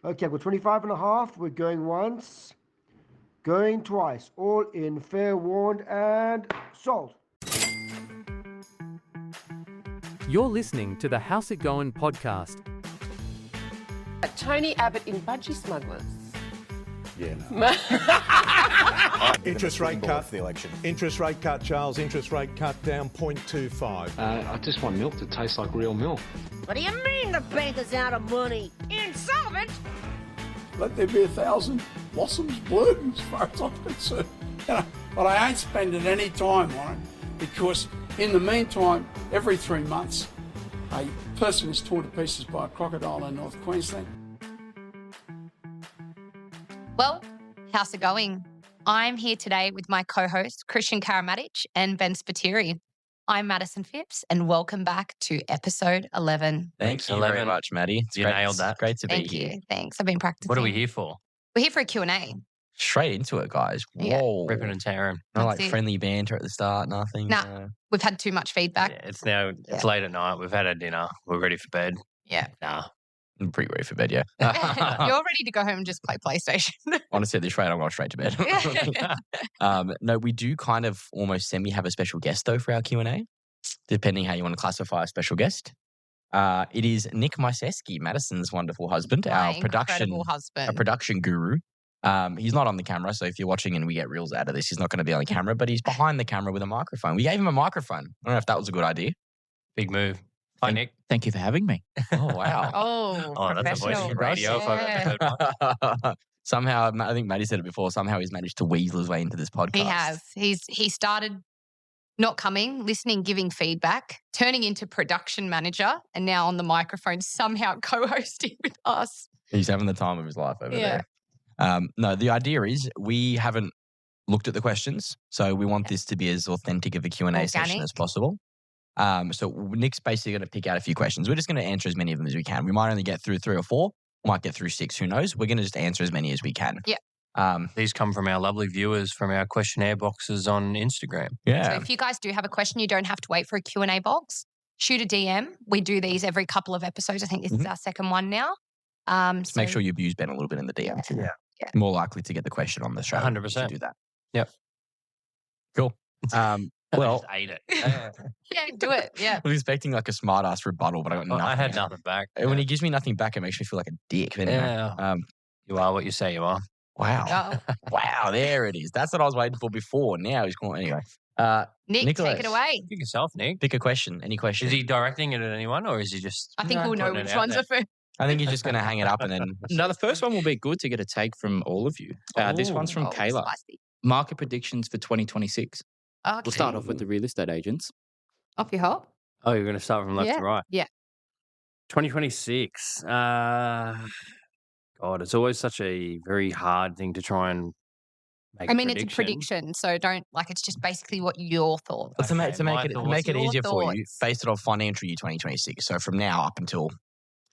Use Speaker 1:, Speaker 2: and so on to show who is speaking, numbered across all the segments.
Speaker 1: Okay, I've got 25 and a half. We're going once, going twice. All in, fair warned, and sold.
Speaker 2: You're listening to the How's It Going podcast.
Speaker 3: Tony Abbott in Budgie Smugglers.
Speaker 4: Yeah, no.
Speaker 5: Interest rate cut.
Speaker 4: The election.
Speaker 5: Interest rate cut, Charles. Interest rate cut down 0.25.
Speaker 6: I just want milk that tastes like real milk.
Speaker 7: What do you mean the bank is out of money? Insolvent?
Speaker 8: Let there be 1,000 blossoms bloom as far as I'm concerned. You know, but I ain't spending any time on it because in the meantime, every 3 months, a person is torn to pieces by a crocodile in North Queensland.
Speaker 9: Well, how's it going? I'm here today with my co-host, Christian Karamatich and Ben Spatiri. I'm Madison Phipps, and welcome back to episode 11.
Speaker 10: Thanks very much, Maddie.
Speaker 11: You nailed that.
Speaker 10: Great to be
Speaker 9: Thank
Speaker 10: here.
Speaker 9: you. Thanks. I've been practicing.
Speaker 11: What are we here for?
Speaker 9: We're here for a Q&A.
Speaker 10: Straight into it, guys.
Speaker 9: Yeah.
Speaker 10: Whoa.
Speaker 11: Ripping and tearing.
Speaker 10: Not
Speaker 9: That's
Speaker 10: like
Speaker 9: it.
Speaker 10: friendly banter at the start, nothing.
Speaker 9: Nah. We've had too much feedback.
Speaker 11: Yeah, it's late at night. We've had our dinner. We're ready for bed.
Speaker 9: Yeah.
Speaker 11: Nah.
Speaker 10: I'm pretty ready for bed, yeah.
Speaker 9: You're ready to go home and just play PlayStation.
Speaker 10: Honestly, at this rate, I'm going straight to bed. No, we do kind of almost semi have a special guest, though, for our Q&A, depending how you want to classify a special guest. It is Nick Myseski, Madison's wonderful husband,
Speaker 9: My
Speaker 10: our production guru. He's not on the camera, so if you're watching and we get reels out of this, he's not going to be on the camera, but he's behind the camera with a microphone. We gave him a microphone. I don't know if that was a good idea.
Speaker 11: Big move. Hi, Nick.
Speaker 12: Thank you for having me.
Speaker 10: Oh, wow.
Speaker 9: Oh,
Speaker 11: that's a voice
Speaker 9: professional.
Speaker 11: from radio if I've ever heard one.
Speaker 10: Somehow, I think Maddie said it before, somehow he's managed to weasel his way into this podcast.
Speaker 9: He has. He started not coming, listening, giving feedback, turning into production manager, and now on the microphone, somehow co-hosting with us.
Speaker 10: He's having the time of his life over
Speaker 9: Yeah.
Speaker 10: there. No, the idea is we haven't looked at the questions, so we want this to be as authentic of a Q&A session
Speaker 9: Organic.
Speaker 10: as possible. So Nick's basically going to pick out a few questions. We're just going to answer as many of them as we can. We might only get through 3 or 4, might get through 6, who knows. We're going to just answer as many as we can.
Speaker 9: Yeah.
Speaker 11: These come from our lovely viewers from our questionnaire boxes on Instagram.
Speaker 10: Yeah.
Speaker 9: So if you guys do have a question, you don't have to wait for a Q&A box. Shoot a DM. We do these every couple of episodes. I think this is our second one now.
Speaker 10: Just make sure you abuse Ben a little bit in the DM.
Speaker 11: Yeah.
Speaker 10: More likely to get the question on the show.
Speaker 11: 100%.
Speaker 10: if you do that.
Speaker 11: Yep.
Speaker 10: Cool. Well,
Speaker 11: I just ate it.
Speaker 9: Yeah, do it. Yeah.
Speaker 10: I was expecting like a smart ass rebuttal, but I got nothing.
Speaker 11: I had nothing back.
Speaker 10: When he gives me nothing back, it makes me feel like a dick. But anyway,
Speaker 11: Yeah. You are what you say you are.
Speaker 10: wow.
Speaker 9: Oh,
Speaker 10: Wow, there it is. That's what I was waiting for before. Now he's going. Anyway,
Speaker 9: Nick,
Speaker 10: Nicholas.
Speaker 9: take it away.
Speaker 11: Pick yourself, Nick.
Speaker 10: pick a question. Any question?
Speaker 11: Is he directing it at anyone or is he just...
Speaker 9: I think we'll know
Speaker 11: putting it
Speaker 9: which
Speaker 11: out
Speaker 9: ones
Speaker 11: there?
Speaker 9: are first.
Speaker 10: I think he's just going to hang it up and then.
Speaker 12: No, the first one will be good to get a take from all of you. This one's from
Speaker 9: Oh,
Speaker 12: Kayla.
Speaker 9: spicy.
Speaker 12: Market predictions for 2026.
Speaker 9: Okay.
Speaker 12: We'll start off with the real estate agents.
Speaker 9: Off your hop.
Speaker 11: Oh, you're going to start from left to right?
Speaker 9: Yeah.
Speaker 11: 2026. God, it's always such a very hard thing to try and make
Speaker 9: I mean, it's a prediction, so don't it's just basically what your thoughts.
Speaker 10: But to make,
Speaker 11: Okay,
Speaker 10: to make
Speaker 11: my
Speaker 10: it to
Speaker 11: thoughts.
Speaker 10: make it
Speaker 9: Your
Speaker 10: easier for you,
Speaker 9: thoughts.
Speaker 10: based it on financial year 2026. So from now up until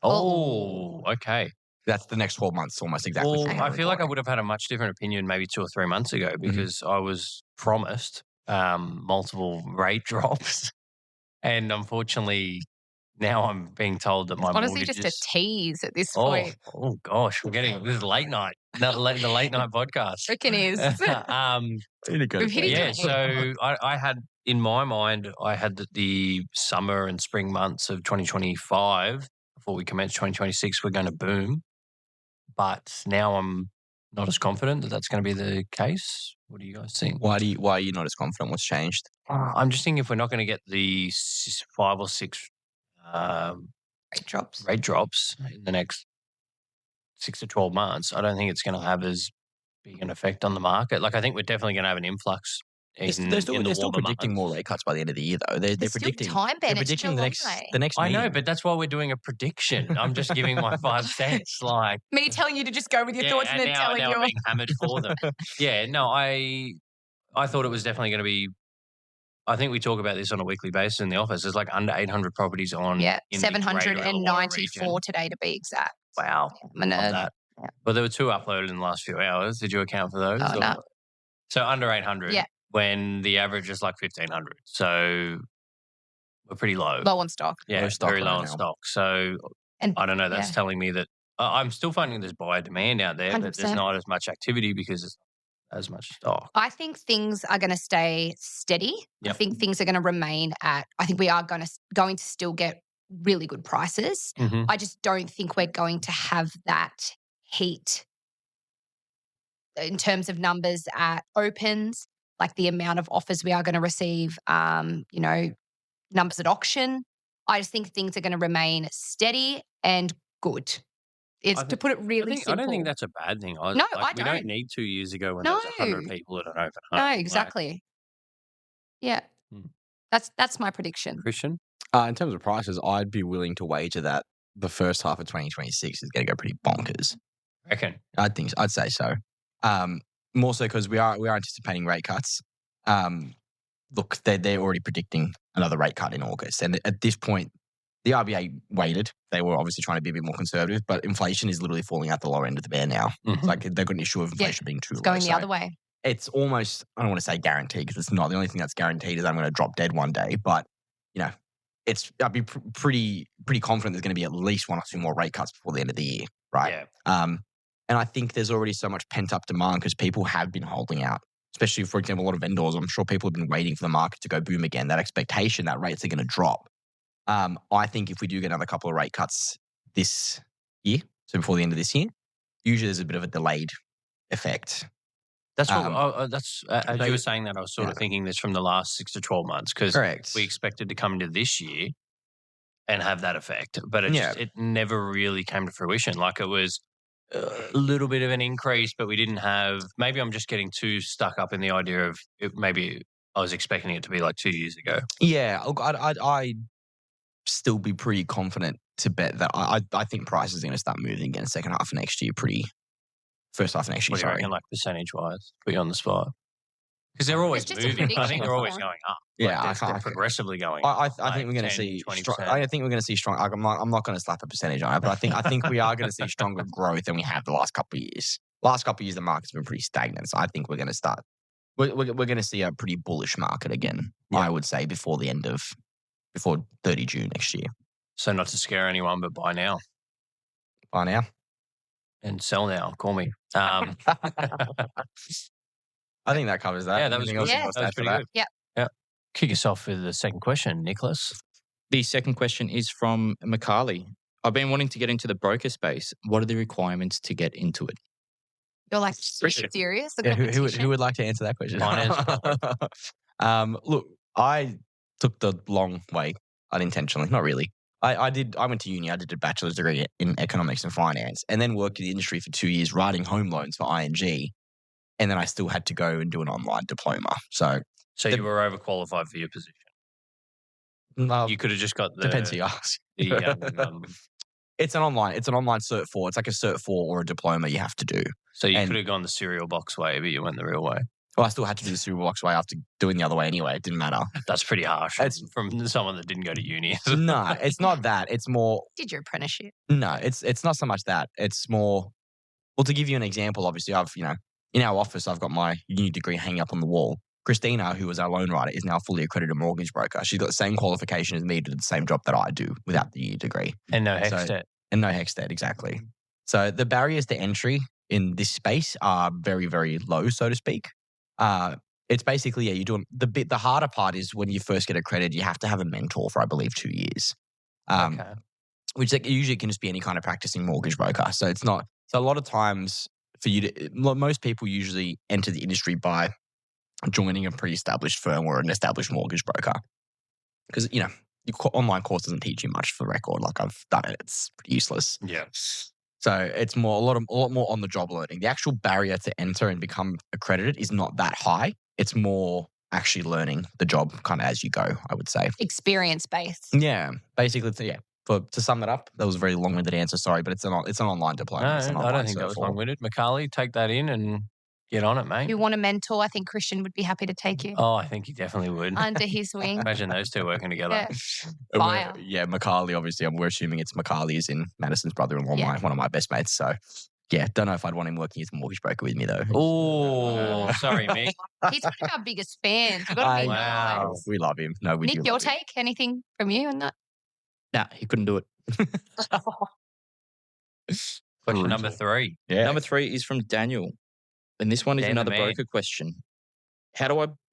Speaker 11: Oh, okay.
Speaker 10: that's the next 12 months, almost exactly.
Speaker 11: Well,
Speaker 10: from
Speaker 11: I
Speaker 10: now
Speaker 11: feel like I
Speaker 10: recording.
Speaker 11: would have had a much different opinion maybe 2 or 3 months ago
Speaker 10: Mm-hmm.
Speaker 11: because I was promised multiple rate drops. And unfortunately, now I'm being told that my
Speaker 9: Honestly,
Speaker 11: mortgage
Speaker 9: just
Speaker 11: is...
Speaker 9: a tease at this
Speaker 11: Oh,
Speaker 9: point.
Speaker 11: oh gosh, we're getting... This is late night. The late night podcast.
Speaker 9: Reckon is.
Speaker 10: Really good.
Speaker 9: We've hit
Speaker 11: Yeah,
Speaker 9: it.
Speaker 11: so I had, in my mind, I had the summer and spring months of 2025 before we commence 2026 were going to boom. But now I'm not as confident that that's going to be the case. What do you guys think?
Speaker 10: Why are you not as confident? What's changed?
Speaker 11: I'm just thinking if we're not going to get the 5 or 6
Speaker 9: Rate drops.
Speaker 11: rate drops in the next 6 to 12 months, I don't think it's going to have as big an effect on the market. Like I think we're definitely going to have an influx.
Speaker 10: They're still
Speaker 11: warmer
Speaker 10: predicting
Speaker 11: months.
Speaker 10: more rate cuts by the end of the year, though. They're
Speaker 9: There's still
Speaker 10: predicting
Speaker 9: time, Ben.
Speaker 10: They're
Speaker 9: It's
Speaker 10: predicting
Speaker 9: July.
Speaker 10: the next.
Speaker 11: I know,
Speaker 10: meeting.
Speaker 11: but that's why we're doing a prediction. I'm just giving my 5 cents. Like,
Speaker 9: Me telling you to just go with your thoughts and then telling
Speaker 11: now I'm
Speaker 9: you.
Speaker 11: being hammered for them. Yeah, no, I thought it was definitely going to be. I think we talk about this on a weekly basis in the office. There's like under 800 properties on.
Speaker 9: Yeah,
Speaker 11: in the Greater Illawarra
Speaker 9: 794
Speaker 11: region.
Speaker 9: today to be exact.
Speaker 11: Wow,
Speaker 9: I'm a
Speaker 11: love
Speaker 9: nerd.
Speaker 11: that.
Speaker 9: Yeah.
Speaker 11: Well, there were 2 uploaded in the last few hours. Did you account for those?
Speaker 9: Oh, no.
Speaker 11: So under 800.
Speaker 9: Yeah.
Speaker 11: When the average is like 1,500. So we're pretty low.
Speaker 9: Low on stock.
Speaker 11: Yeah,
Speaker 10: Low stock
Speaker 11: very low
Speaker 10: right
Speaker 11: on
Speaker 10: now.
Speaker 11: stock. So
Speaker 9: And
Speaker 11: I don't know. That's
Speaker 9: yeah.
Speaker 11: telling me that I'm still finding there's buyer demand out there, but there's
Speaker 9: 100%.
Speaker 11: not as much activity because there's not as much stock.
Speaker 9: I think things are going to stay steady. I
Speaker 11: Yep.
Speaker 9: think things are going to remain at. I think we are going to still get really good prices.
Speaker 11: Mhm.
Speaker 9: I just don't think we're going to have that heat in terms of numbers at opens, like the amount of offers we are going to receive. Numbers at auction. I just think things are going to remain steady and good. It's to put it really
Speaker 11: I
Speaker 9: simple.
Speaker 11: don't think that's a bad thing.
Speaker 9: No, I
Speaker 11: We
Speaker 9: don't.
Speaker 11: don't need 2 years ago when there was 100
Speaker 9: No.
Speaker 11: people at an open
Speaker 9: No,
Speaker 11: home.
Speaker 9: exactly. Yeah.
Speaker 11: Hmm.
Speaker 9: That's my prediction.
Speaker 11: Christian?
Speaker 10: In terms of prices, I'd be willing to wager that the first half of 2026 is going to go pretty bonkers.
Speaker 11: Reckon?
Speaker 10: I'd say so. More so because we are anticipating rate cuts. Look, they're already predicting another rate cut in August, and at this point, the RBA waited. They were obviously trying to be a bit more conservative, but inflation is literally falling out the lower end of the band now.
Speaker 11: Mhm.
Speaker 10: It's like they've got an issue of inflation being too
Speaker 9: It's
Speaker 10: low.
Speaker 9: going the
Speaker 10: So
Speaker 9: other way.
Speaker 10: it's almost, I don't want to say guaranteed because it's not. The only thing that's guaranteed is I'm going to drop dead one day. But, I'd be pretty confident there's going to be at least 1 or 2 more rate cuts before the end of the year, right?
Speaker 11: Yeah.
Speaker 10: And I think there's already so much pent-up demand because people have been holding out, especially, for example, a lot of vendors. I'm sure people have been waiting for the market to go boom again, that expectation that rates are going to drop. I think if we do get another couple of rate cuts this year, so before the end of this year, usually there's a bit of a delayed effect.
Speaker 11: That's what. As
Speaker 10: they-
Speaker 11: you were saying that, I was sort of thinking this from the last 6 to 12 months because
Speaker 10: Correct.
Speaker 11: we expected to come into this year and have that effect, but
Speaker 10: Yeah.
Speaker 11: it never really came to fruition. Like it was a little bit of an increase, but we didn't have. Maybe I'm just getting too stuck up in the idea of maybe I was expecting it to be like 2 years ago.
Speaker 10: Yeah, look, I'd still be pretty confident to bet that I think prices are going to start moving again second half of next year, first half of next year,
Speaker 11: What do you
Speaker 10: sorry.
Speaker 11: reckon, like percentage wise? Put you on the spot. Because they're always
Speaker 9: It's just a
Speaker 11: moving. I think
Speaker 9: prediction,
Speaker 11: they're always
Speaker 9: isn't it?
Speaker 11: going up.
Speaker 10: Yeah,
Speaker 11: Like they're progressively going up.
Speaker 10: I
Speaker 11: like
Speaker 10: think we're going to
Speaker 11: 10,
Speaker 10: see
Speaker 11: 20%.
Speaker 10: I think we're going to see strong. I'm not going to slap a percentage on it, but I think we are going to see stronger growth than we have the last couple of years. Last couple of years, the market's been pretty stagnant, so I think we're going to start. We're going to see a pretty bullish market again.
Speaker 11: Yeah.
Speaker 10: I would say before 30 June next year.
Speaker 11: So not to scare anyone, but buy now
Speaker 10: By now.
Speaker 11: and sell now. Call me.
Speaker 10: I think that covers that.
Speaker 11: Yeah, that was
Speaker 10: Anything else
Speaker 11: good.
Speaker 10: you want to
Speaker 11: That was
Speaker 10: add for
Speaker 11: pretty
Speaker 10: that?
Speaker 11: good. Kick us off with the second question, Nicholas.
Speaker 12: The second question is from Macaulay. I've been wanting to get into the broker space. What are the requirements to get into it?
Speaker 9: You're like
Speaker 12: Christian.
Speaker 9: serious? The
Speaker 10: Yeah, who
Speaker 9: competition?
Speaker 10: would like to answer that question?
Speaker 11: Finance.
Speaker 10: Look, I took the long way unintentionally. Not really. I went to uni. I did a bachelor's degree in economics and finance, and then worked in the industry for 2 years writing home loans for ING. And then I still had to go and do an online diploma. So
Speaker 11: You were overqualified for your position. You could have just got the.
Speaker 10: depends who you ask.
Speaker 11: the,
Speaker 10: It's an online Cert 4. It's like a Cert 4 or a diploma you have to do.
Speaker 11: so you
Speaker 10: And-
Speaker 11: could have gone the cereal box way, but you went the real way.
Speaker 10: Well, I still had to do the Super Box way after doing the other way anyway. It didn't matter.
Speaker 11: That's pretty harsh
Speaker 10: It's-
Speaker 11: from someone that didn't go to uni.
Speaker 10: No, it's not that. It's more.
Speaker 9: Did your apprenticeship?
Speaker 10: No, it's not so much that. It's more. Well, to give you an example, obviously, in our office, I've got my uni degree hanging up on the wall. Christina, who was our loan writer, is now a fully accredited mortgage broker. She's got the same qualification as me to do the same job that I do without the uni degree.
Speaker 11: And no
Speaker 10: So-
Speaker 11: hex debt.
Speaker 10: And no HECS debt, exactly. So the barriers to entry in this space are very, very low, so to speak. It's basically, you're doing the harder part is when you first get accredited, you have to have a mentor for, I believe, 2 years.
Speaker 11: Okay.
Speaker 10: Which usually can just be any kind of practicing mortgage broker. So it's not. So a lot of times for you to, most people usually enter the industry by joining a pre-established firm or an established mortgage broker, because your online course doesn't teach you much for the record. Like I've done it, it's pretty useless.
Speaker 11: Yeah.
Speaker 10: So it's a lot more on the job learning. The actual barrier to enter and become accredited is not that high. It's more actually learning the job kind of as you go, I would say.
Speaker 9: Experience based.
Speaker 10: Yeah, basically, to sum that up, that was a very long-winded answer. Sorry, but it's an online diploma.
Speaker 11: No,
Speaker 10: It's an
Speaker 11: I
Speaker 10: online
Speaker 11: don't think that
Speaker 10: Cert
Speaker 11: was
Speaker 10: 4.
Speaker 11: long-winded. Macaulay, take that in and get on it, mate.
Speaker 9: You want a mentor? I think Christian would be happy to take you
Speaker 11: Oh, I think he definitely would.
Speaker 9: under his wing.
Speaker 11: Imagine those two working together.
Speaker 9: Yeah. Fire.
Speaker 10: Yeah, Macaulay. Obviously, we're assuming it's Macaulay is in Madison's brother-in-law,
Speaker 9: Yeah.
Speaker 10: one of my best mates. So, yeah, don't know if I'd want him working as a mortgage broker with me though.
Speaker 11: Oh, sorry, Mick.
Speaker 9: He's one of our biggest fans. You've got to be
Speaker 11: Wow.
Speaker 9: nice.
Speaker 10: We love him. No, we do.
Speaker 9: Nick, your
Speaker 10: love him.
Speaker 9: take? Anything from you on that?
Speaker 12: Nah, he couldn't do it.
Speaker 11: Question number 3.
Speaker 10: Yeah.
Speaker 12: Number 3 is from Daniel. And this one is
Speaker 11: Dan the
Speaker 12: another
Speaker 11: man.
Speaker 12: broker question.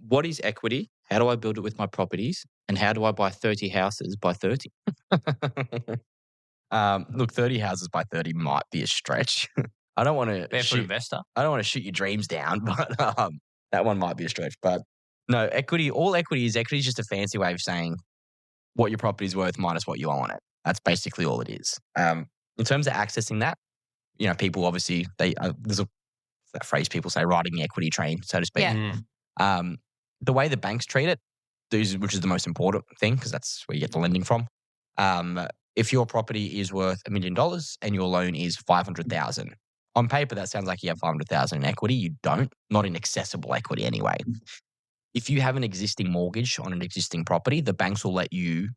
Speaker 12: What is equity? How do I build it with my properties? And how do I buy 30 houses by 30? Look, 30 houses by 30 might be a stretch. I don't want to
Speaker 11: Barefoot investor.
Speaker 12: I don't want to shoot your dreams down, but that one might be a stretch. But no, all equity is just a fancy way of saying what your property is worth minus what you owe on it. That's basically all it is. In terms of accessing that, people obviously, there's that phrase people say, riding the equity train, so to speak.
Speaker 9: Yeah.
Speaker 12: The way the banks treat it, which is the most important thing because that's where you get the lending from. If your property is worth $1 million and your loan is $500,000, on paper that sounds like you have $500,000 in equity. You don't, not in accessible equity anyway. If you have an existing mortgage on an existing property, the banks will let you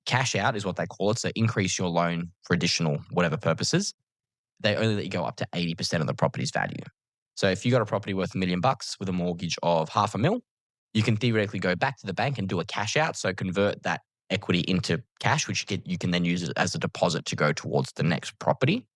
Speaker 12: cash out, is what they call it. So increase your loan for additional whatever purposes. They only let you go up to 80% of the property's value. So if you got a property worth $1 million with a mortgage of $500,000, you can theoretically go back to the bank and do a cash out. So convert that equity into cash, which you can then use it as a deposit to go towards the next property.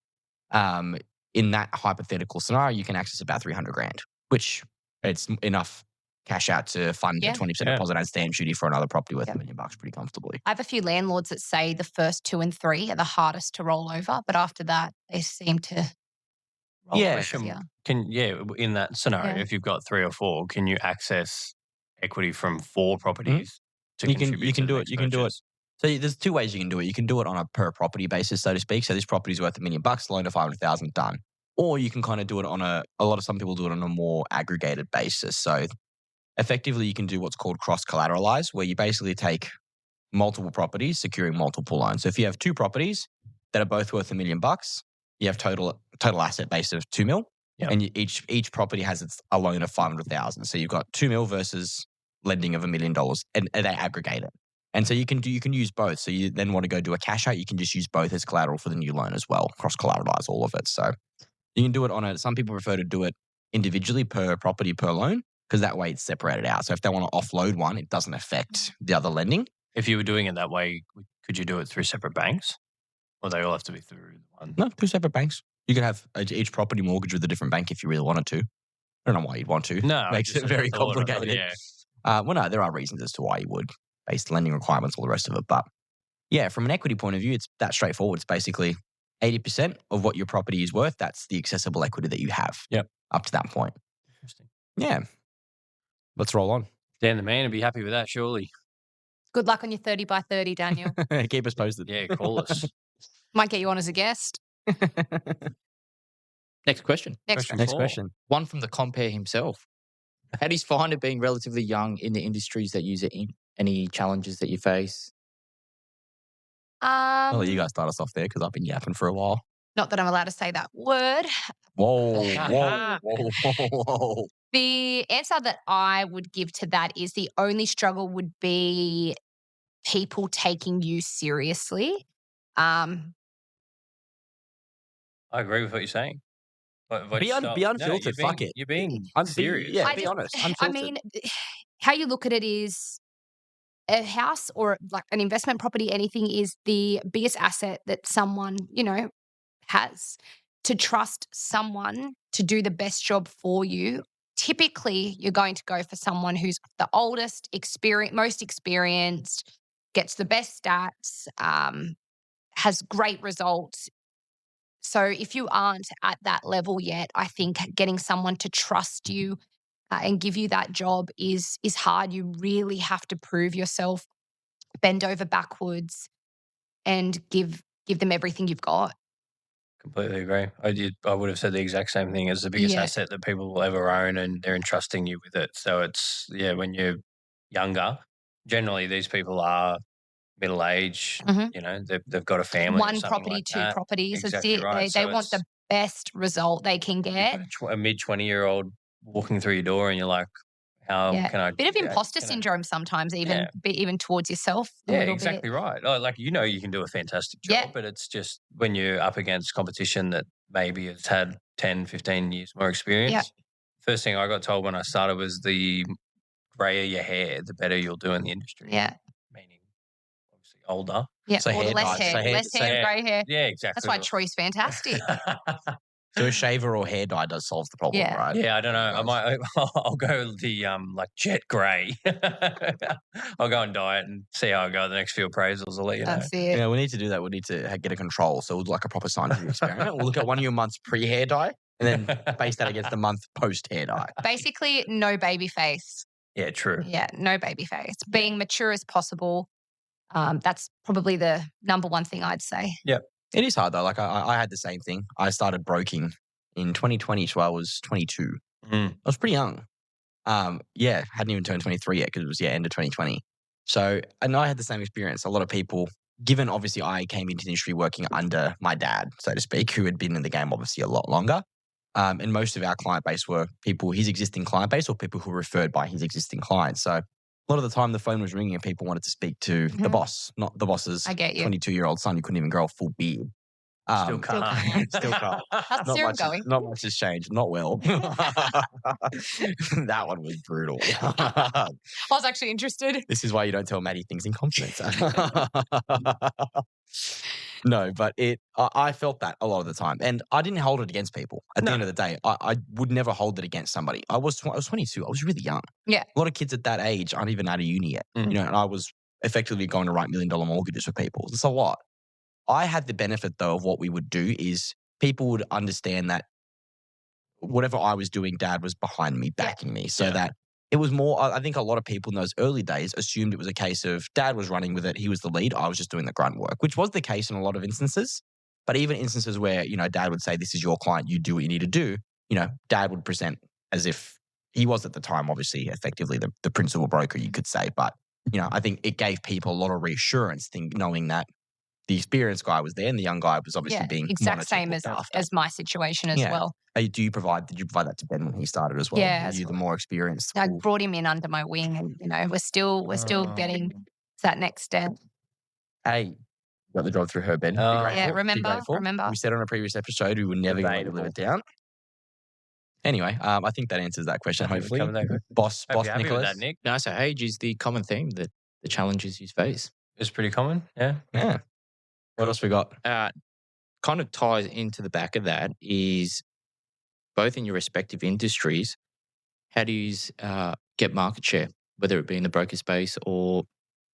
Speaker 12: In that hypothetical scenario, you can access about $300,000, which it's enough cash out to fund
Speaker 9: Yeah.
Speaker 12: a 20% deposit and stamp duty for another property worth $1 million pretty comfortably.
Speaker 9: I have a few landlords that say the first 2 and 3 are the hardest to roll over, but after that, they seem to roll
Speaker 12: Yeah.
Speaker 9: over easier.
Speaker 11: In that scenario,
Speaker 9: Yeah.
Speaker 11: if you've got 3 or 4, can you access equity from 4 properties to
Speaker 12: You can
Speaker 11: contribute to
Speaker 12: do
Speaker 11: the
Speaker 12: it.
Speaker 11: next
Speaker 12: You can do it.
Speaker 11: purchase?
Speaker 12: So there's 2 ways you can do it. You can do it on a per property basis, so to speak. So this property is worth $1 million, loan of $500,000, done. Or you can kind of do it on some people do it on a more aggregated basis. So effectively, you can do what's called cross collateralized, where you basically take multiple properties securing multiple loans. So if you have 2 properties that are both worth $1 million, you have total asset base of $2 million, and each property has a loan of $500,000. So you've got $2 million versus lending of $1 million, and they aggregate it. And so you can use both. So you then want to go do a cash out, you can just use both as collateral for the new loan as well, cross collateralize all of it. So you can do it some people prefer to do it individually per property per loan, because that way it's separated out. So if they want to offload one, it doesn't affect the other lending.
Speaker 11: If you were doing it that way, could you do it through separate banks? Or they all have to be through one?
Speaker 12: No, 2 separate banks. You could have each property mortgage with a different bank if you really wanted to. I don't know why you'd want to.
Speaker 11: No.
Speaker 12: Makes it very complicated.
Speaker 11: Yeah.
Speaker 12: Well, no, there are reasons as to why you would, based lending requirements, all the rest of it. But yeah, from an equity point of view, it's that straightforward. It's basically 80% of what your property is worth. That's the accessible equity that you have.
Speaker 11: Yep.
Speaker 12: Up to that point.
Speaker 11: Interesting.
Speaker 12: Yeah. Let's roll on.
Speaker 11: Dan the man would be happy with that, surely.
Speaker 9: Good luck on your 30 by 30, Daniel.
Speaker 12: Keep us posted.
Speaker 11: Yeah, call us.
Speaker 9: Might get you on as a guest.
Speaker 12: Next question.
Speaker 9: Next
Speaker 11: Question
Speaker 9: question.
Speaker 11: 4.
Speaker 12: One from the compere himself. How do you find it being relatively young in the industries that use it in? Any challenges that you face? I'll let you guys start us off there because I've been yapping for a while.
Speaker 9: Not that I'm allowed to say that word.
Speaker 12: Whoa, whoa, whoa, whoa, whoa.
Speaker 9: The answer that I would give to that is the only struggle would be people taking you seriously.
Speaker 11: I agree with what you're saying. But
Speaker 12: Be unfiltered, fuck it.
Speaker 11: You're being
Speaker 12: I'm
Speaker 11: serious.
Speaker 12: Yeah,
Speaker 9: I
Speaker 12: be
Speaker 9: just-
Speaker 12: honest.
Speaker 9: I
Speaker 12: Unfiltered.
Speaker 9: mean, how you look at it is a house or like an investment property, anything is the biggest asset that someone, has. To trust someone to do the best job for you, typically you're going to go for someone who's the oldest, most experienced, gets the best stats, has great results. So if you aren't at that level yet, I think getting someone to trust you and give you that job is hard. You really have to prove yourself, bend over backwards, and give them everything you've got.
Speaker 11: Completely agree. I would have said the exact same thing. As the biggest
Speaker 9: Yeah.
Speaker 11: asset that people will ever own, and they're entrusting you with it. So it's when you're younger, generally these people are middle age.
Speaker 9: Mhm.
Speaker 11: They've got a family. or
Speaker 9: One
Speaker 11: something
Speaker 9: property,
Speaker 11: like
Speaker 9: 2
Speaker 11: that.
Speaker 9: properties.
Speaker 11: Exactly
Speaker 9: That's it.
Speaker 11: right.
Speaker 9: They
Speaker 11: So
Speaker 9: want the
Speaker 11: it's-
Speaker 9: best result they can
Speaker 11: you've
Speaker 9: get.
Speaker 11: got a mid-20-year-old walking through your door, and you're like, "How
Speaker 9: Yeah.
Speaker 11: can I?"
Speaker 9: Bit of imposter
Speaker 11: can I-
Speaker 9: syndrome sometimes,
Speaker 11: Yeah.
Speaker 9: even towards yourself. A
Speaker 11: Yeah,
Speaker 9: little
Speaker 11: exactly
Speaker 9: bit.
Speaker 11: right. Like you can do a fantastic job,
Speaker 9: Yeah.
Speaker 11: but it's just when you're up against competition that maybe has had 10, 15 years more experience. First thing I got told when I started was the grayer your hair, the better you'll do in the industry.
Speaker 9: Yeah.
Speaker 11: Meaning, obviously, older.
Speaker 9: Yeah,
Speaker 12: So
Speaker 9: or
Speaker 12: hair
Speaker 9: less
Speaker 12: dye.
Speaker 9: hair, less hair, grey hair.
Speaker 11: Yeah, exactly.
Speaker 9: That's why Troy's fantastic.
Speaker 12: So a shaver or hair dye does solve the problem,
Speaker 9: Yeah.
Speaker 12: right?
Speaker 11: Yeah, I don't know. I'll go the like jet grey. I'll go and dye it and see how I go. The next few appraisals, I'll let you know.
Speaker 9: That's it.
Speaker 12: Yeah, we need to do that. We need to get a control. So we'll do like a proper scientific experiment. We'll look at one of your months pre-hair dye and then base that against the month post-hair dye.
Speaker 9: Basically, no baby face.
Speaker 11: Yeah, true.
Speaker 9: Yeah, no baby face. Being mature as possible. That's probably the number one thing I'd say.
Speaker 11: Yep.
Speaker 12: It is hard though. Like I had the same thing. I started broking in 2020, so I was 22. I was pretty young. Hadn't even turned 23 yet because it was end of 2020. So, and I had the same experience. A lot of people, given obviously I came into the industry working under my dad, so to speak, who had been in the game obviously a lot longer. And most of our client base were people, his existing client base or people who were referred by his existing clients. So a lot of the time the phone was ringing and people wanted to speak to the boss, not the boss's
Speaker 9: I get you.
Speaker 12: 22-year-old son who couldn't even grow a full beard.
Speaker 11: Still can't.
Speaker 12: Still can't.
Speaker 9: How's Cyril going?
Speaker 12: Not much has changed. Not well. That one was brutal.
Speaker 9: I was actually interested.
Speaker 12: This is why you don't tell Maddie things in confidence. No, but I felt that a lot of the time. And I didn't hold it against people. At the end of the day, I would never hold it against somebody. I was 22. I was really young.
Speaker 9: Yeah.
Speaker 12: A lot of kids at that age aren't even out of uni yet. You know, and I was effectively going to write $1 million mortgages for people. It's a lot. I had the benefit, though, of what we would do is people would understand that whatever I was doing, Dad was behind me, backing me. So that it was more, I think a lot of people in those early days assumed it was a case of Dad was running with it. He was the lead. I was just doing the grunt work, which was the case in a lot of instances. But even instances where, Dad would say, this is your client, you do what you need to do, Dad would present as if he was at the time, obviously, effectively the principal broker, you could say. But, I think it gave people a lot of reassurance, knowing that the experienced guy was there and the young guy was obviously being
Speaker 9: exact
Speaker 12: monitored,
Speaker 9: same
Speaker 12: looked after.
Speaker 9: as my situation as well.
Speaker 12: Did you provide that to Ben when he started as well?
Speaker 9: Yeah,
Speaker 12: Were you the more experienced?
Speaker 9: I brought him in under my wing, and we're still getting to that next step.
Speaker 12: Hey, got the job through her, Ben.
Speaker 9: Remember.
Speaker 12: We said on a previous episode we were never going to live it down. Anyway, I think that answers that question. Hopefully, boss Nicholas.
Speaker 11: That, Nick.
Speaker 3: No, so age is the common theme that the challenges you face.
Speaker 11: It's pretty common. Yeah.
Speaker 12: What else we got?
Speaker 3: Kind of ties into the back of that is both in your respective industries. How do you get market share, whether it be in the broker space or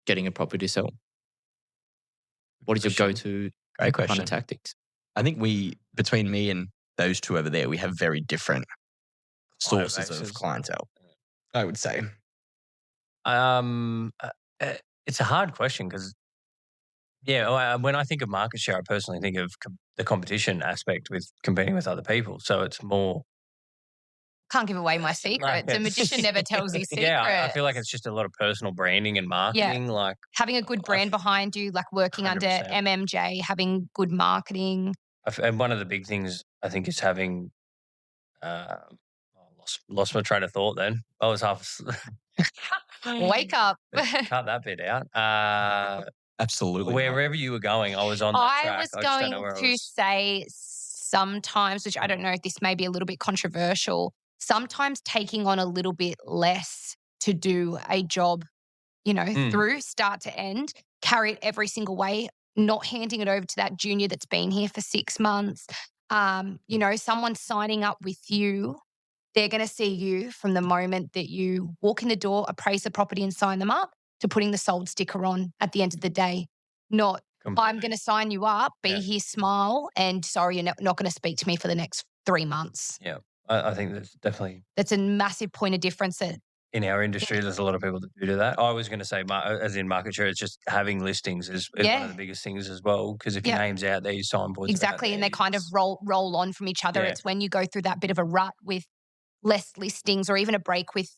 Speaker 3: getting a property to sell? What is your go-to
Speaker 12: Great question.
Speaker 3: kind of tactics?
Speaker 12: I think between me and those two over there, we have very different sources of clientele, I would say.
Speaker 11: It's a hard question because, when I think of market share, I personally think of the competition aspect with competing with other people. So it's more.
Speaker 9: Can't give away my secrets. A magician never tells his secrets.
Speaker 11: Yeah, I feel like it's just a lot of personal branding and marketing. Like
Speaker 9: having a good brand behind you, like working 100%. Under MMJ, having good marketing.
Speaker 11: And one of the big things I think is having. Lost my train of thought. Then I was half.
Speaker 9: Wake up.
Speaker 11: Cut that bit out.
Speaker 12: Absolutely.
Speaker 11: Wherever you were going, I was on that track.
Speaker 9: I was going to say sometimes, which I don't know if this may be a little bit controversial, sometimes taking on a little bit less to do a job, through start to end, carry it every single way, not handing it over to that junior that's been here for 6 months. Someone signing up with you, they're going to see you from the moment that you walk in the door, appraise the property and sign them up, to putting the sold sticker on at the end of the day. Not, I'm going to sign you up, be here, smile, and sorry, you're not going to speak to me for the next 3 months.
Speaker 11: Yeah, I think that's
Speaker 9: a massive point of difference. That
Speaker 11: in our industry, there's a lot of people that do that. I was going to say, as in market share, it's just having listings is one of the biggest things as well. Because if your name's out there, your signboards
Speaker 9: exactly, and they kind of roll on from each other. Yeah. It's when you go through that bit of a rut with less listings or even a break with,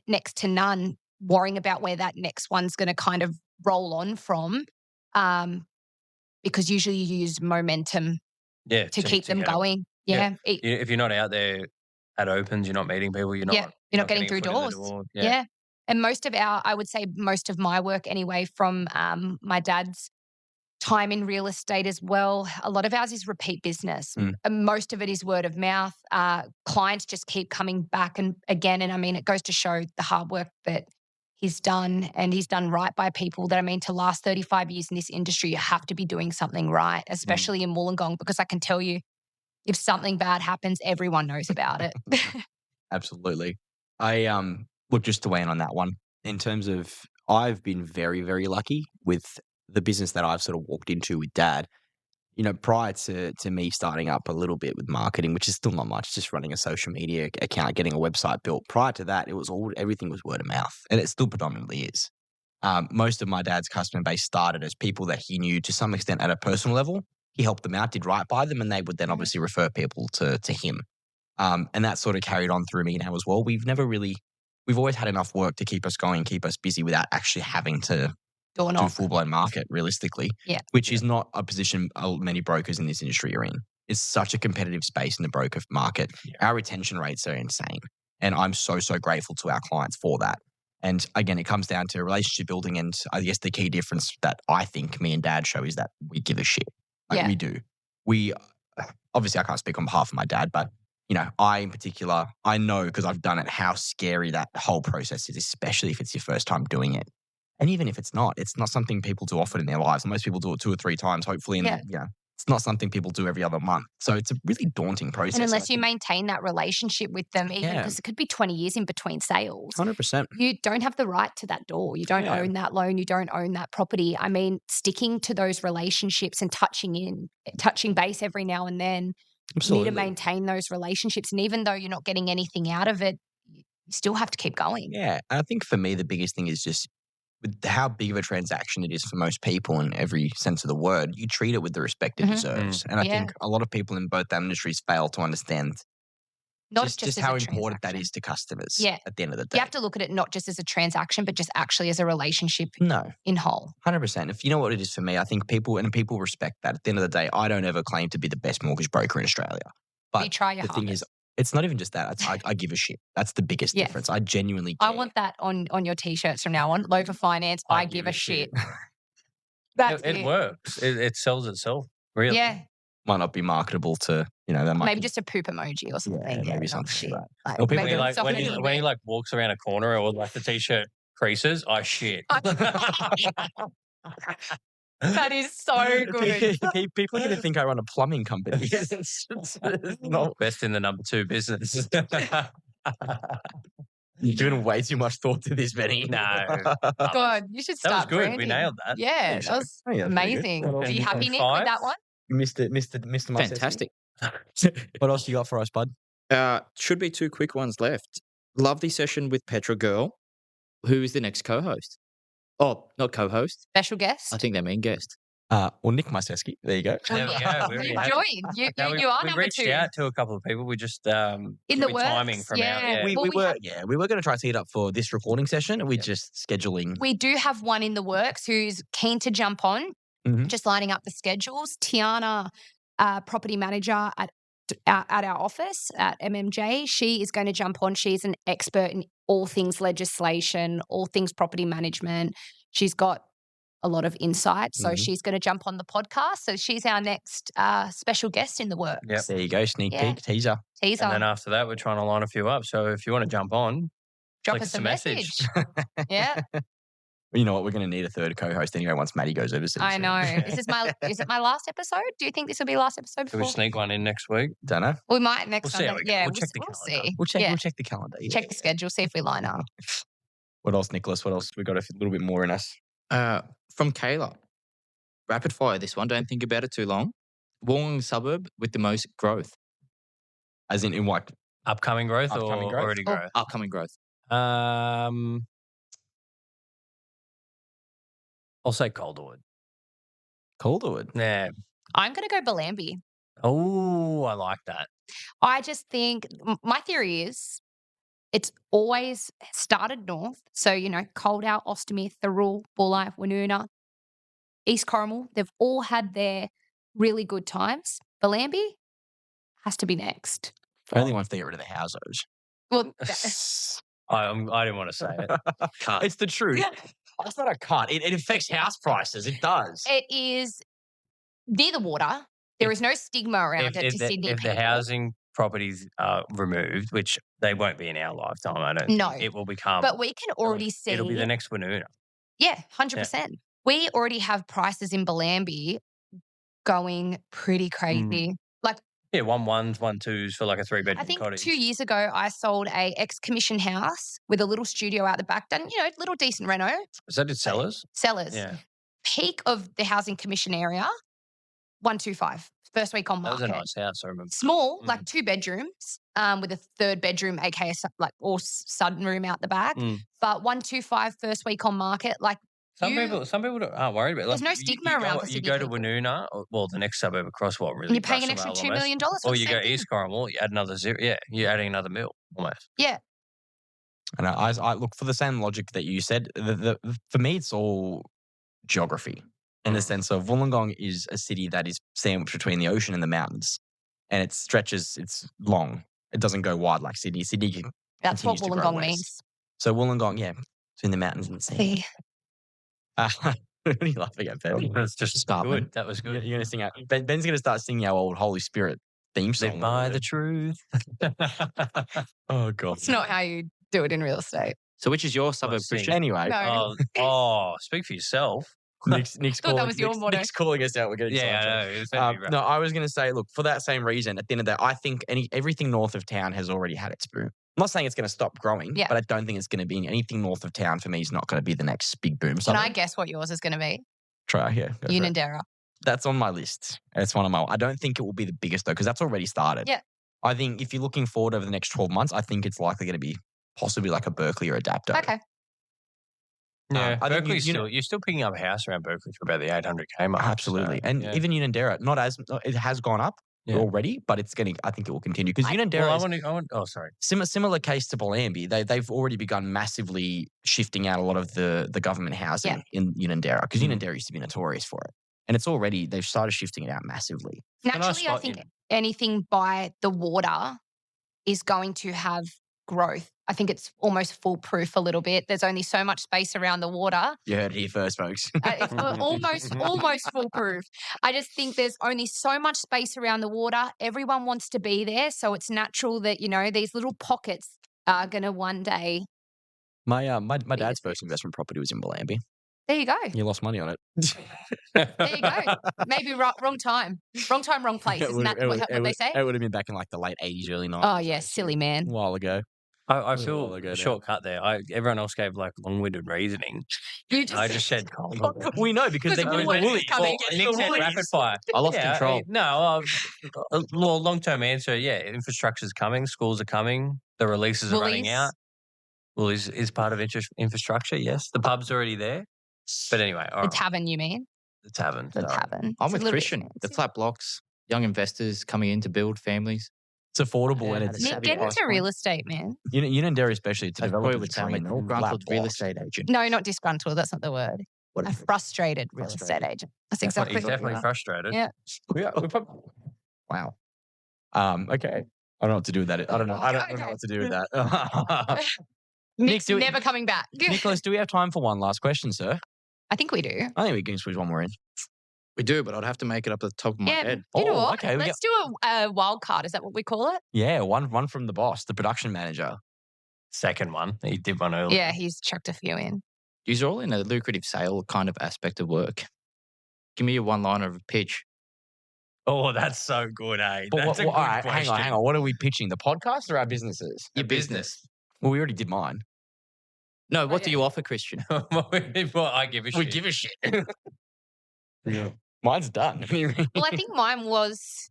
Speaker 9: next to none, worrying about where that next one's going to kind of roll on from, because usually you use momentum to keep them going. Yeah.
Speaker 11: If you're not out there at opens, you're not meeting people, you're not
Speaker 9: getting through doors. Yeah. And most of my work anyway, from my dad's time in real estate as well, a lot of ours is repeat business. And most of it is word of mouth. Clients just keep coming back and again. And I mean, it goes to show the hard work that he's done, and he's done right by people that, I mean, to last 35 years in this industry, you have to be doing something right, especially in Wollongong, because I can tell you, if something bad happens, everyone knows about it.
Speaker 12: Absolutely. I look, just to weigh in on that one, in terms of I've been very, very lucky with the business that I've sort of walked into with Dad. You know, prior to me starting up a little bit with marketing, which is still not much, just running a social media account, getting a website built. Prior to that, it was everything was word of mouth, and it still predominantly is. Most of my dad's customer base started as people that he knew to some extent at a personal level. He helped them out, did right by them, and they would then obviously refer people to him. And that sort of carried on through me now as well. We've always had enough work to keep us going, keep us busy without actually having to do full-blown market realistically, which is not a position many brokers in this industry are in. It's such a competitive space in the broker market. Our retention rates are insane. And I'm so, so grateful to our clients for that. And again, it comes down to relationship building. And I guess the key difference that I think me and Dad show is that we give a shit. Like we do. We, obviously I can't speak on behalf of my dad, but you know, I in particular, I know because I've done it, how scary that whole process is, especially if it's your first time doing it. And even if it's not something people do often in their lives. Most people do it 2 or 3 times, hopefully. And it's not something people do every other month. So it's a really daunting process.
Speaker 9: And unless you maintain that relationship with them, even because it could be 20 years in between sales.
Speaker 12: 100%.
Speaker 9: You don't have the right to that door. You don't own that loan. You don't own that property. I mean, sticking to those relationships and touching base every now and then.
Speaker 12: Absolutely.
Speaker 9: You need to maintain those relationships. And even though you're not getting anything out of it, you still have to keep going.
Speaker 12: Yeah. And I think for me, the biggest thing is just with how big of a transaction it is for most people in every sense of the word, you treat it with the respect it deserves. And I think a lot of people in both industries fail to understand just how important that is to customers at the end of the day.
Speaker 9: You have to look at it not just as a transaction, but just actually as a relationship in whole.
Speaker 12: 100%. If you know what it is for me, I think people respect that. At the end of the day, I don't ever claim to be the best mortgage broker in Australia. But
Speaker 9: you try your
Speaker 12: the thing is, it's not even just that. I give a shit. That's the biggest difference. I genuinely care.
Speaker 9: I want that on your T-shirts from now on. Lofa Finance, I give a shit. That's
Speaker 11: it works. It sells itself, really.
Speaker 9: Yeah.
Speaker 12: Might not be marketable to, you know, that might
Speaker 9: maybe just a poop emoji or something.
Speaker 12: Maybe something like that.
Speaker 11: Or people when he like walks around a corner or like the T-shirt creases, I shit.
Speaker 9: That is so good.
Speaker 12: People are going to think I run a plumbing company. It's
Speaker 11: not best in the number 2 business.
Speaker 12: You're doing way too much thought to this, Benny.
Speaker 11: No.
Speaker 9: God, you should start
Speaker 11: That was good.
Speaker 9: branding.
Speaker 11: We nailed that.
Speaker 9: Yeah, that was amazing. Are you happy, Nick, with that one?
Speaker 12: Mr.
Speaker 3: Fantastic.
Speaker 12: What else you got for us, bud?
Speaker 3: Should be 2 quick ones left. Lovely session with Petra Girl. Who is the next co-host? Oh, not co-host.
Speaker 9: Special guest?
Speaker 3: I think they mean guest.
Speaker 12: Or Nick Myseski. There you go.
Speaker 11: There we go.
Speaker 9: You joined. You are number 2.
Speaker 11: We reached out to a couple of people. We just
Speaker 9: in the works.
Speaker 11: Timing from out.
Speaker 12: We were going to try to tee it up for this recording session. We're just scheduling.
Speaker 9: We do have one in the works who's keen to jump on. Just lining up the schedules. Tiana, property manager at our office at MMJ, she is going to jump on. She's an expert in all things legislation, all things property management. She's got a lot of insight, so she's going to jump on the podcast. So she's our next special guest in the works.
Speaker 11: Yep.
Speaker 12: There you go, sneak peek, teaser.
Speaker 11: And then after that, we're trying to line a few up. So if you want to jump on,
Speaker 9: drop us a message. Yeah.
Speaker 12: You know what? We're going to need a third co-host anyway once Maddie goes overseas.
Speaker 9: I know. Is it my last episode? Do you think this will be last episode?
Speaker 11: Can we sneak one in next week?
Speaker 12: Don't know.
Speaker 9: We might next Sunday.
Speaker 11: Yeah,
Speaker 9: we'll
Speaker 11: check the
Speaker 9: calendar.
Speaker 11: See.
Speaker 12: We'll check the calendar. Yeah.
Speaker 9: Check the schedule. See if we line up.
Speaker 12: What else, Nicholas? What else? We got a little bit more in us.
Speaker 3: From Kayla. Rapid fire this one. Don't think about it too long. Wollongong suburb with the most growth.
Speaker 12: As in what?
Speaker 11: Upcoming growth or already growth?
Speaker 3: Upcoming growth.
Speaker 11: I'll say Calderwood.
Speaker 12: Calderwood?
Speaker 11: Yeah.
Speaker 9: I'm going to go Bellambi.
Speaker 11: Oh, I like that.
Speaker 9: I just think my theory is it's always started north. So, you know, Coldale, Ostomy, Thurrool, Bulli, Woonona, East Corrimal, they've all had their really good times. Bellambi has to be next.
Speaker 12: Only once they get rid of the housos.
Speaker 9: Well,
Speaker 11: I didn't want to say it.
Speaker 12: It's the truth. That's not a cut. It affects house prices. It does.
Speaker 9: It is near the water. There is no stigma around it to Sydney
Speaker 11: If
Speaker 9: people.
Speaker 11: the housing properties are removed, which they won't be in our lifetime, I don't
Speaker 9: No.
Speaker 11: think. It will become.
Speaker 9: But we can already see.
Speaker 11: It'll be the next Woonona.
Speaker 9: Yeah, 100%. We already have prices in Bellambi going pretty crazy. Like,
Speaker 11: Yeah, 1-1s, 1-2s for like a 3-bedroom
Speaker 9: I think
Speaker 11: cottage.
Speaker 9: 2 years ago, I sold a ex-commission house with a little studio out the back, done, little decent reno.
Speaker 11: Is that at Sellers?
Speaker 9: Sellers.
Speaker 11: Yeah.
Speaker 9: Peak of the housing commission area, 125. First week on
Speaker 11: That was
Speaker 9: market.
Speaker 11: a nice house, I remember.
Speaker 9: Small, like 2 bedrooms, with a 3rd bedroom, aka or sunroom out the back. But 125 first week on market, like.
Speaker 11: Some people aren't worried about it.
Speaker 9: There's
Speaker 11: Like,
Speaker 9: no stigma around for
Speaker 11: You
Speaker 9: Sydney
Speaker 11: go to
Speaker 9: people.
Speaker 11: Woonona, well, the next suburb across what really.
Speaker 9: And you're paying an
Speaker 11: Russellvale
Speaker 9: extra $2
Speaker 11: almost.
Speaker 9: million for
Speaker 11: Or
Speaker 9: the
Speaker 11: you
Speaker 9: same
Speaker 11: go
Speaker 9: thing.
Speaker 11: East Corrimal, you add another zero. Yeah, you're adding another mil almost.
Speaker 9: Yeah.
Speaker 12: And I look for the same logic that you said. For me, it's all geography in the sense of Wollongong is a city that is sandwiched between the ocean and the mountains, and it stretches. It's long. It doesn't go wide like Sydney. Sydney
Speaker 9: That's what
Speaker 12: continues to grow
Speaker 9: Wollongong
Speaker 12: west.
Speaker 9: means.
Speaker 12: So Wollongong, yeah, between the mountains and the sea.
Speaker 9: See.
Speaker 12: What are you laughing at, Ben?
Speaker 11: That's just
Speaker 3: Stop,
Speaker 11: good.
Speaker 3: man.
Speaker 11: That was good.
Speaker 12: You're gonna sing out. Ben's gonna start singing our old Holy Spirit theme song.
Speaker 11: Live by the truth.
Speaker 12: Oh god.
Speaker 9: It's not how you do it in real estate.
Speaker 3: So which is your suburb,
Speaker 11: sing.
Speaker 3: Christian?
Speaker 12: Anyway,
Speaker 9: No.
Speaker 11: Speak for yourself.
Speaker 12: Nick's
Speaker 9: Thought that
Speaker 12: calling.
Speaker 9: was your motto.
Speaker 12: Nick's calling us out. We're getting
Speaker 11: Yeah, I
Speaker 12: sidetracked.
Speaker 11: know. It was meant to be
Speaker 12: No,
Speaker 11: rough.
Speaker 12: I was going to say, look, for that same reason, at the end of the day, I think everything north of town has already had its boom. I'm not saying it's going to stop growing,
Speaker 9: Yeah.
Speaker 12: but I don't think it's going to be anything north of town for me is not going to be the next big boom.
Speaker 9: Can I
Speaker 12: suburb.
Speaker 9: guess what yours is going to be?
Speaker 12: Try here. Go for it.
Speaker 9: Unanderra.
Speaker 12: That's on my list. It's one of my. I don't think it will be the biggest though, because that's already started.
Speaker 9: Yeah.
Speaker 12: I think if you're looking forward over the next 12 months, I think it's likely going to be possibly like a Berkeley or a Dapto.
Speaker 9: Okay.
Speaker 11: Yeah,
Speaker 12: I think
Speaker 11: Berkeley's you're still picking up a house around Berkeley for about the 800K mark.
Speaker 12: Absolutely,
Speaker 11: so,
Speaker 12: and
Speaker 11: yeah.
Speaker 12: even Unanderra, not as it has gone up already, but it's getting. I think it will continue because Unanderra.
Speaker 11: Oh, sorry.
Speaker 12: Similar case to Bellambi, they've already begun massively shifting out a lot of the government housing in Unanderra because Unanderra used to be notorious for it, and it's already they've started shifting it out massively.
Speaker 9: Naturally, I think anything by the water is going to have growth. I think it's almost foolproof a little bit. There's only so much space around the water.
Speaker 12: You heard it here first, folks.
Speaker 9: It's almost foolproof. I just think there's only so much space around the water. Everyone wants to be there, so it's natural that these little pockets are going to one day.
Speaker 12: My dad's first investment property was in Bellambi.
Speaker 9: There you go.
Speaker 12: He lost money on it.
Speaker 9: There you go. Maybe wrong time, wrong place. Isn't that what they say?
Speaker 12: It would have been back in like the late 80s, early 90s.
Speaker 9: Oh yeah, silly man.
Speaker 12: A while ago.
Speaker 11: I feel a shortcut there. Everyone else gave like long-winded reasoning. I just said cold.
Speaker 12: We know because they're
Speaker 11: Nick
Speaker 12: woolly.
Speaker 11: said rapid fire.
Speaker 3: I lost control.
Speaker 11: Long-term answer. Yeah, infrastructure's coming. Schools are coming. The releases are running
Speaker 9: Woolies.
Speaker 11: out. Woolies is part of infrastructure. Yes, the pub's already there. But anyway, all
Speaker 9: The
Speaker 11: right.
Speaker 9: tavern, you mean?
Speaker 11: The tavern.
Speaker 9: The
Speaker 11: sorry.
Speaker 9: tavern.
Speaker 3: I'm
Speaker 9: It's a
Speaker 3: with
Speaker 9: little bit
Speaker 3: Christian. The
Speaker 9: fancy.
Speaker 3: flat blocks, young investors coming in to build families.
Speaker 12: It's affordable
Speaker 3: Yeah,
Speaker 12: and
Speaker 3: at a
Speaker 12: it's
Speaker 9: Nick,
Speaker 3: savvy
Speaker 9: get
Speaker 3: price
Speaker 9: into
Speaker 3: point.
Speaker 9: real estate, man.
Speaker 12: Unanderra especially to
Speaker 3: As
Speaker 12: develop
Speaker 3: Roy
Speaker 12: a
Speaker 3: would say, I'm a
Speaker 12: between
Speaker 3: disgruntled
Speaker 12: flat
Speaker 3: real
Speaker 12: blocks.
Speaker 3: estate agent.
Speaker 9: No, not disgruntled. That's not the word.
Speaker 3: What
Speaker 9: A
Speaker 3: is it?
Speaker 9: frustrated real estate
Speaker 3: Frustrated.
Speaker 9: agent. That's
Speaker 11: He's
Speaker 9: exactly what
Speaker 11: definitely
Speaker 9: you are.
Speaker 11: frustrated.
Speaker 9: Yeah.
Speaker 12: Wow. Okay. I don't know what to do with that. I don't know what to do with that.
Speaker 9: Nick's
Speaker 12: do we-
Speaker 9: never coming back.
Speaker 12: Nicholas, do we have time for one last question, sir?
Speaker 9: I think we do.
Speaker 12: I think we can squeeze one more in.
Speaker 3: We do, but I'd have to make it up at the top of my
Speaker 9: Yeah,
Speaker 3: head.
Speaker 9: you know
Speaker 12: Oh,
Speaker 9: what?
Speaker 12: okay, we
Speaker 9: Let's do a wild card. Is that what we call it?
Speaker 12: Yeah, one from the boss, the production manager.
Speaker 11: Second one. He did one earlier.
Speaker 9: Yeah, he's chucked a few in.
Speaker 3: You're all in a lucrative sale kind of aspect of work. Give me a one-liner of a pitch.
Speaker 11: Oh, that's so good, eh?
Speaker 12: But
Speaker 11: That's a good
Speaker 12: all right,
Speaker 11: question.
Speaker 12: hang on. What are we pitching? The podcast or our businesses?
Speaker 3: Your business.
Speaker 12: Well, we already did mine.
Speaker 3: No, what do you offer, Christian?
Speaker 11: Well, I give a shit.
Speaker 12: We give a shit. Mine's done.
Speaker 9: Well, I think mine was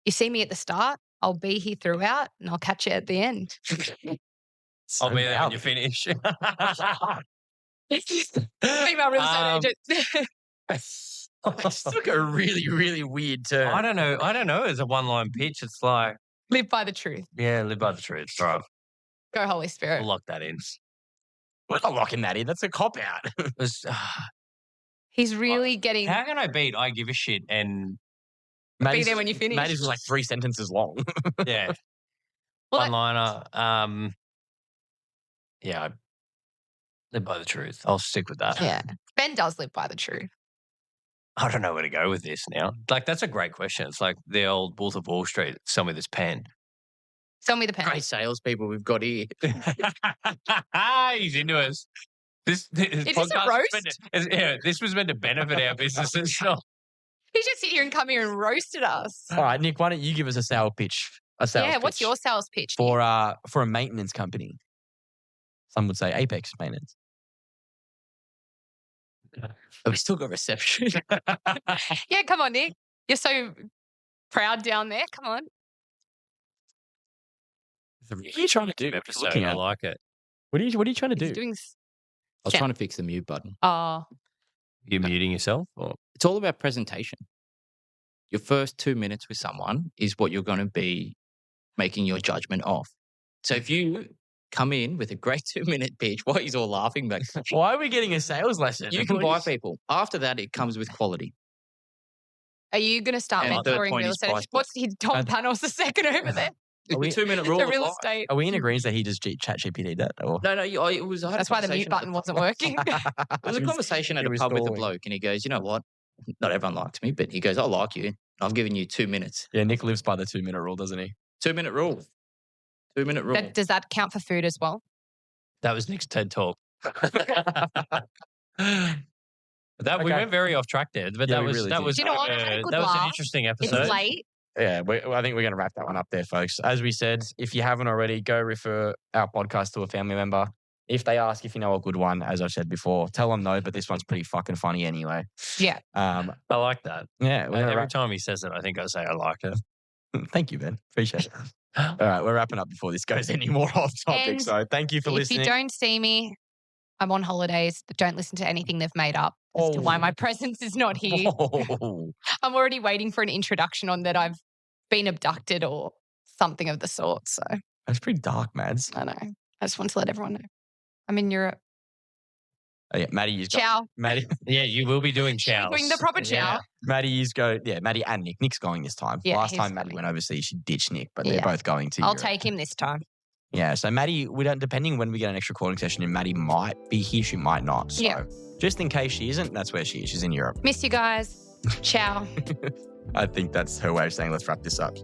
Speaker 9: you see me at the start, I'll be here throughout, and I'll catch you at the end.
Speaker 11: I'll be there when you finish.
Speaker 9: Female real estate agent.
Speaker 12: It's took a really, really weird turn.
Speaker 11: I don't know. It's a one-line pitch. It's like,
Speaker 9: Live by the truth.
Speaker 11: yeah, live by the truth. All right,
Speaker 9: Go Holy Spirit.
Speaker 11: we'll lock that in.
Speaker 12: We're not locking that in. That's a cop out.
Speaker 9: He's really getting
Speaker 11: How can I beat I give a shit and
Speaker 9: be there when you finish.
Speaker 12: Matt is like 3 sentences long.
Speaker 11: yeah,
Speaker 9: Well,
Speaker 11: one-liner? Yeah, I live by the truth. I'll stick with that.
Speaker 9: Yeah. Ben does live by the truth.
Speaker 11: I don't know where to go with this now. Like, that's a great question. It's like the old Wolf of Wall Street. Sell me this pen.
Speaker 9: Sell me the pen.
Speaker 3: Great salespeople we've got here.
Speaker 11: He's into us. This
Speaker 9: Is this a
Speaker 11: podcast
Speaker 9: roast?
Speaker 11: this was meant to benefit our businesses.
Speaker 9: He just sit here and come here and roasted us.
Speaker 12: All right, Nick, why don't you give us a sales pitch?
Speaker 9: What's your sales pitch?
Speaker 12: For a maintenance company? Some would say Apex Maintenance.
Speaker 3: But we still got reception.
Speaker 9: Yeah, come on, Nick. You're so proud down there. Come on.
Speaker 11: What are you trying to do? Episode. I like it.
Speaker 12: What are you trying to do?
Speaker 9: He's doing
Speaker 3: I was trying to fix the mute button.
Speaker 9: Oh.
Speaker 11: You muting yourself? Or?
Speaker 3: It's all about presentation. Your first 2 minutes with someone is what you're going to be making your judgment of. So if you come in with a great 2-minute pitch, why he's all laughing back?
Speaker 12: Why are we getting a sales lesson?
Speaker 3: You can buy people. After that, it comes with quality.
Speaker 9: Are you going to start
Speaker 3: And third
Speaker 9: mentoring
Speaker 3: point
Speaker 9: real
Speaker 3: is
Speaker 9: estate?
Speaker 3: price
Speaker 9: What's Tom Panos the second over there?
Speaker 3: It's the 2-minute rule.
Speaker 9: The
Speaker 3: of
Speaker 9: real
Speaker 3: life.
Speaker 9: estate.
Speaker 12: Are we in agreement that he just chat GPT that? Or?
Speaker 3: No, it was. I had a
Speaker 9: That's why the
Speaker 3: conversation
Speaker 9: mute
Speaker 3: at
Speaker 9: button wasn't working.
Speaker 3: It was a conversation at
Speaker 12: he
Speaker 3: a
Speaker 12: was
Speaker 3: pub with a
Speaker 12: stalling.
Speaker 3: bloke, and he goes, "You know what? Not everyone likes me, but he goes, I like you. I've given you 2 minutes.
Speaker 12: Yeah, Nick lives by the 2-minute rule, doesn't he?
Speaker 3: 2-minute rule. 2-minute rule.
Speaker 9: Does that count for food as well?
Speaker 11: That was Nick's TED Talk. We
Speaker 12: Okay.
Speaker 11: went very off track there, but
Speaker 12: Yeah,
Speaker 11: that
Speaker 12: we
Speaker 11: was
Speaker 12: really
Speaker 11: that
Speaker 12: did.
Speaker 11: was
Speaker 9: Do you know what? I had a good
Speaker 11: that was an
Speaker 9: laugh.
Speaker 11: interesting
Speaker 9: It's
Speaker 11: episode.
Speaker 9: late.
Speaker 12: Yeah, I think we're going to wrap that one up there, folks. As we said, if you haven't already, go refer our podcast to a family member. If they ask if you know a good one, as I said before, tell them no, but this one's pretty fucking funny anyway.
Speaker 9: Yeah.
Speaker 11: I like that.
Speaker 12: Yeah. We're gonna
Speaker 11: Every
Speaker 12: wrap-
Speaker 11: time he says it, I think I say I like it.
Speaker 12: Thank you, Ben. Appreciate it. All right, we're wrapping up before this goes any more off topic.
Speaker 9: And
Speaker 12: So thank you for
Speaker 9: If
Speaker 12: listening.
Speaker 9: you don't see me, I'm on holidays, but don't listen to anything they've made up as to why my presence is not here.
Speaker 12: Oh.
Speaker 9: I'm already waiting for an introduction on that I've been abducted or something of the sort. So
Speaker 12: That's pretty dark, Mads.
Speaker 9: I know. I just want to let everyone know. I'm in Europe.
Speaker 12: Oh, yeah, Maddie, you've got
Speaker 9: Ciao.
Speaker 12: Maddie.
Speaker 11: Yeah, you will be doing chows.
Speaker 9: Doing the proper ciao.
Speaker 12: Maddie Maddie and Nick. Nick's going this time.
Speaker 9: Yeah,
Speaker 12: Last
Speaker 9: he's
Speaker 12: time Maddie
Speaker 9: going.
Speaker 12: went overseas, she ditched Nick, but they're
Speaker 9: Yeah.
Speaker 12: both going to
Speaker 9: I'll
Speaker 12: Europe.
Speaker 9: take him this time.
Speaker 12: Yeah, so Maddie, we don't, depending when we get an extra recording session in, Maddie might be here, she might not. So
Speaker 9: Yeah.
Speaker 12: just in case she isn't, that's where she is. She's in Europe.
Speaker 9: Miss you guys. Ciao.
Speaker 12: I think that's her way of saying let's wrap this up.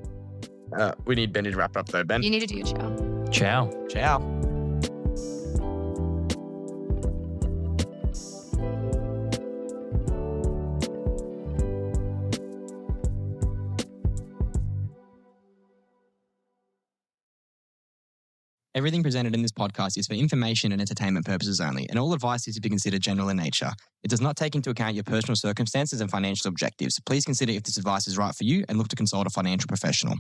Speaker 12: We need Benny to wrap up though, Ben.
Speaker 9: You need to do your ciao.
Speaker 11: Ciao.
Speaker 12: Ciao.
Speaker 13: Everything presented in this podcast is for information and entertainment purposes only, and all advice is to be considered general in nature. It does not take into account your personal circumstances and financial objectives. Please consider if this advice is right for you and look to consult a financial professional.